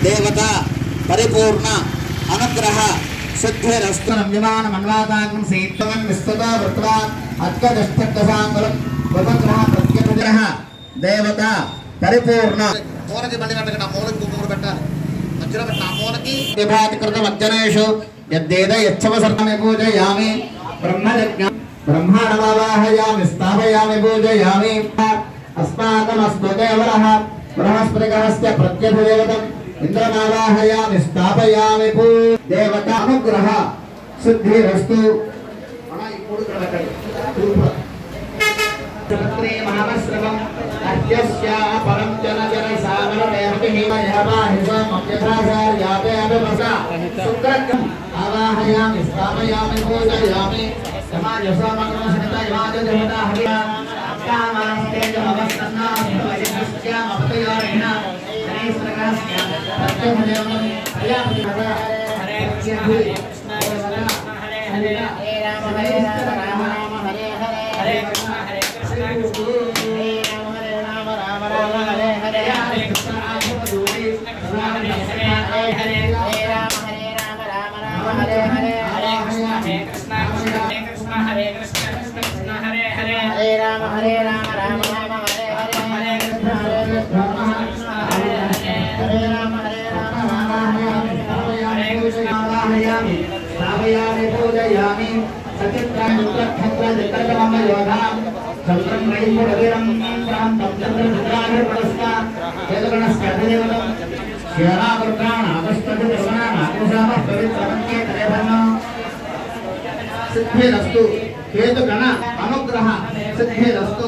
देवता परिपूर्ण अनुग्रह सिद्धिरस्तु विमानमन्वाताग्नं सीत्वं विस्तुतो वृत्वा अत्कदष्टदशाङ्गुलं उपग्रह प्रत्यग्रह देवता परिपूर्ण మూలకి బండి కట్టక మూలకి గుమ్మూరు పెట్టాలి మధ్యలో పెట్టిన మూలకి విభాతికృత మజ్జనేషు యద్దేద యచ్చవసర్ణమే పూజయామి బ్రహ్మయజ్ఞ బ్రహ్మాణమావాహయామి స్థాపయామి పూజయామి अस्माकमस्तु देवरः बृहस्पतिग्रहस्य प्रत्यभिदेवतं इंद्रमावाहयामि स्थापयामि देवता अनुग्रह सिद्धिरस्तु महावस्त्रवम् अद्यस्या परं जनजन सामरदेवतिहिमयभाहिसमप्यथाचार्यापेऽभिवसा आवाहयामि स्थापयामि पूजयामि समाजसमग्रमसहितयमाजदेवता हरिया कामास्ते जमवस्तन्नास्त्वयस्यामपतयारिणा हरेस्त्रकास्या प्रत्यभिदेवं प्रजापतिभव हरे कृष्ण हरे कृष्ण हरे राम हरे राम हरे हरे हरे कृष्ण हरे कृष्ण हरे राम राम हरे हरे हरे कृष्ण आशुभदूरी राम हरे हरे हरे राम हरे हरे हरे कृष्ण हरे कृष्ण हरे कृष्ण कृष्ण हरे हरे हरे राम राम राम हरे हरे हरे कृष्ण हरे कृष्ण हरे हरे हरे राम हरे कृष्ण वाहयामि स्थापयामि पूजयामि सचित्रायुक्तक्षत्रजित्रकमयोधां छत्रं वैपुरवीरं प्रान्तं चन्द्रचित्राभिर्परस्ता वेदगणस्कर्धदेवतं श्यामावृत्राणागस्ततिर्वनानाकुशामः पवित्रमन्येतरेभरणं सिद्धिरस्तु हेतुगण अनुग्रह सिद्धिरस्तु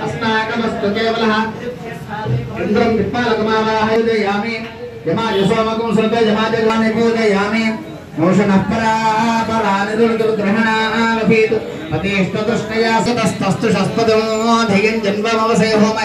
अस्माकमस्तु केवलः इंद्रं विप्पालकमावाहयामि यमायसोमकं सर्वे यमाजगानि पूजयामि मोषणः परापरानिरुग्रहणावपीतु पतिष्ठतुष्टया सतस्तस्तु शस्पदो धियं जन्ममवसे होमः